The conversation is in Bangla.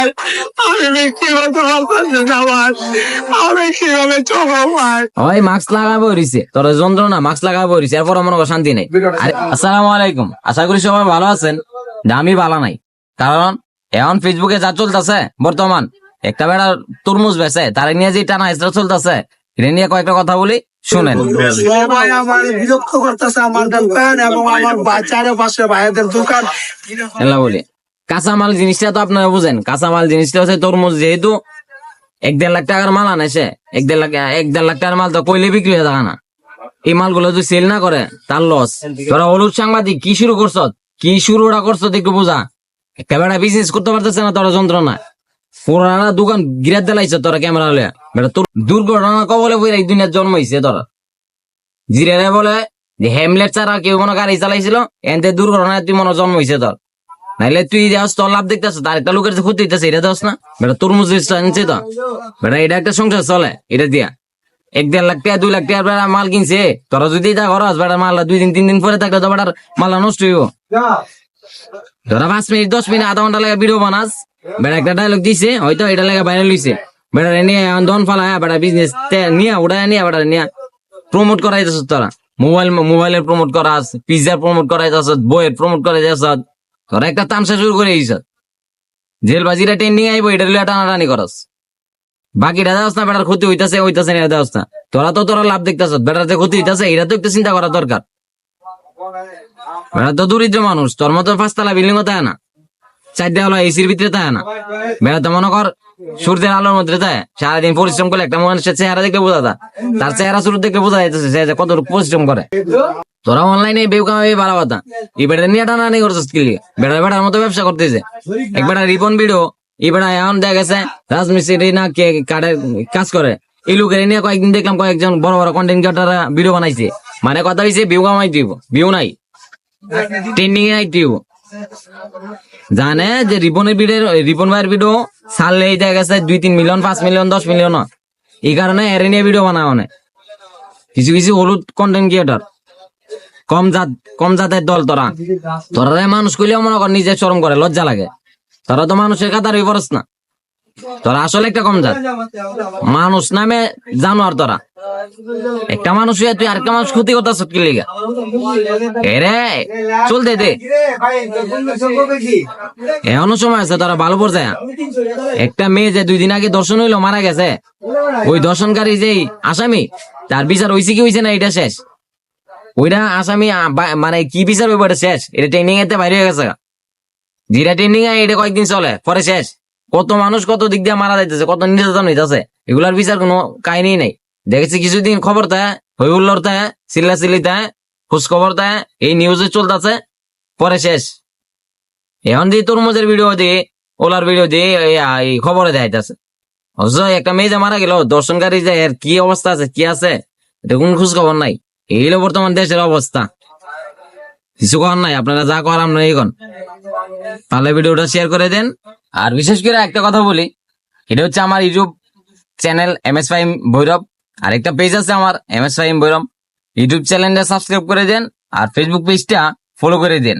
আমি কিভাবে আমি কিভাবে চলবো ভাই? ওই মাস্ক লাগাবো রইছে তোর যন্ত্রণা, মাস্ক লাগাবো রইছে, এরপর মনে কর শান্তি নেই। আরে আসসালামু আলাইকুম, আশা করি সবাই ভালো আছেন। আমি ভালো নাই, কারণ এখন ফেসবুকে যা চলতেছে বর্তমান, একটা বেড়া তরমুজ বেচে তার নিয়ে যে টানা হেসরা চলতেছে, এটা নিয়ে কয়েকটা কথা বলি শুনেন। সবাই আমার বিরক্ত করতেছে, আমার দোকান এবং আমার বাচ্চারও পাশে ভাইদের দোকান। এলা বলি কাঁচামাল জিনিসটা তো আপনারা বুঝেন, কাঁচামাল জিনিসটা হচ্ছে তরমুজ, যেহেতু 1-1.5 লাখ টাকার মাল আনেছে, 1-1.5 লাখ টাকার মাল তো কইলে বিক্রি হয়ে থাকে না। এই মালগুলো যদি সেল না করে তার লস। তোরা হলুদ সাংবাদিক কি শুরু করছ, কি শুরুটা করছো একটু বোঝা। ক্যামেরা বিজনেস করতে পারতেছে না তোরা, যন্ত্রণা পুরানা দোকান গিরাত দিলাইছ তোরা ক্যামেরা হলে। বেটা তোর দুর্ঘটনা কবলে বই এই দুনিয়ার জন্ম হয়েছে তোরা। জিরে বলে যে হেমলেট ছাড়া কেউ কোনো গাড়ি চালাইছিল, এনতে দুর্ঘটনায় তুই মনে জন্ম হয়েছে তোর। নাইলে তুই দেওয়াস তোর লাভ দেখতেছ, তার একটা লোকের যে ক্ষতি হইতেছে এটা দেওয়াস না। বেটা তরমুজ আনছে তো, বেটা এটা একটা সংসার চলে এটা দিয়া। 1-1.5 লাখ টাকা 2 লাখ টাকার বেড়া মাল কিনছে, তোরা যদি এটা করস বেটার মালটা 2-3 দিন পরে থাকলে তো বেটার মালটা নষ্ট হইব। তোরা 5 মিনিট 10 মিনিট আধা ঘন্টা লাগে ভিডিও বানাস, বেটা একটা ডায়লগ দিছে হয়তো এটা লাগে ভাইরাল হইছে, বেটা নিয়ে দন ফালায় বেটা বিজনেস নিয়ে উড়ায় নিয়ে বেটা নিয়ে প্রমোট করাইতেছ। তোরা মোবাইলের প্রমোট করাস, পিজ্জার প্রমোট করাইতেছ, বইয়ের প্রমোট করাইতেছ। তোরা একটা তামসা শুরু করে দিছ, জেলবাজিরা ট্রেন্ডিং আইব এটা লিয়ে টানাটানি করস। বাকিটা দেওয়াস না, বেটার ক্ষতি হইতাছে হইতাছে না দেওয়াস না। তোরা লাভ দেখতেছ, বেটার যে ক্ষতি হইতাছে এটা তো একটু চিন্তা করা দরকার। বেটা তো দরিদ্র মানুষ, তোর মতো 5 তলা বিল্ডিং ও তাই না, 4 দেওয়ালা এসির ভিতরে তাই না। বেটা তো মনে কর সূর্যের আলোর মধ্যে তাই, সারাদিন পরিশ্রম করে একটা মানুষের চেহারা দেখলে বোঝা যায়, তার চেহারা শুরু দেখলে বোঝা যাইতেছে যে কত পরিশ্রম করে। তোরা অনলাইনে বেউকামে ভালো কথা, এই বেটা নিয়ে টানাটানি করছিস কি লিগে? বেটার মতো ব্যবসা করতেছে। এক বেটা রিপন ভিডিও, এই বেটা এখন দেখা গেছে রাজমিস্ত্রি না কে কাঠের কাজ করে, এই লোকের নিয়ে কয়েকদিন দেখলাম কয়েকজন বড় বড় কন্টেন্ট ক্রিয়েটররা ভিডিও বানাইছে। মানে কথা হইছে ভিউ কামাই দিব, ভিউ নাই, ট্রেন্ডিং এ নাই দিব। জানে যে রিপন ভাইয়ের ভিডিও ছাড়লে দেখা গেছে 2-3 মিলিয়ন 5 মিলিয়ন 10 মিলিয়ন, এই কারণে এর নিয়ে ভিডিও বানায় অনেক কিছু কিছু হলুদ কন্টেন্ট ক্রিয়েটর, কম জাতের দল। তোরা মানুষ কইলেও মনে কর নিজে শরম করে, লজ্জা লাগে। তোরা তো মানুষের কাতার বিপরস না, তোরা আসলে একটা কম জাত মানুষ নামে জানোয়ার। তোরা একটা মানুষ হয়ে তুই আরেকটা মানুষ ক্ষতি করতেছ কি লিগা? এরে চলতে দে, এখনো সময় আছে, তোরা ভালো পর্যায়ে। একটা মেয়ে যে 2 দিন আগে দর্শন হইলো মারা গেছে, ওই দর্শনকারী যেই আসামি, তার বিচার হইছে কি হইছে না এটা শেষ। ওইটা আসামি মানে কি বিচার হইব এটা শেষ, এটা ট্রেনিং এতে বাইরে হয়ে গেছে। যেটা ট্রেনিং এটা কয়েকদিন চলে পরে শেষ। কত মানুষ কত দিক দিয়ে মারা যাইতেছে, কত নির্যাতন হইতেছে, এগুলার বিচার কোনো কাহিনী নেই। দেখেছি কিছুদিন খবর দেয় হই হুল্লোর দেয়, চিল্লাচিল্লি দেয়, খোঁজ খবর দেয়, এই নিউজে চলতেছে, পরে শেষ। এখন দিয়ে তরমুজের ভিডিও দিয়ে, ওলার ভিডিও দিয়ে এই খবরে দেখাইতেছে। অথচ একটা মেয়ে যে মারা গেল, দর্শনকারী যে এর কি অবস্থা আছে কি আছে এটা কোন খোঁজ খবর নাই। এই হলো বর্তমান দেশের অবস্থা, কিছু করার নাই। আপনারা যা করার আপনারা এই করেন। তাহলে ভিডিওটা শেয়ার করে দেন। আর বিশেষ করে একটা কথা বলি, এটা হচ্ছে আমার YouTube channel MS Fahim Bhairab, আর একটা পেজ আছে আমার MS ফাহিম ভৈরব। ইউটিউব চ্যানেলটা সাবস্ক্রাইব করে দেন আর ফেসবুক পেজটা ফলো করে দেন।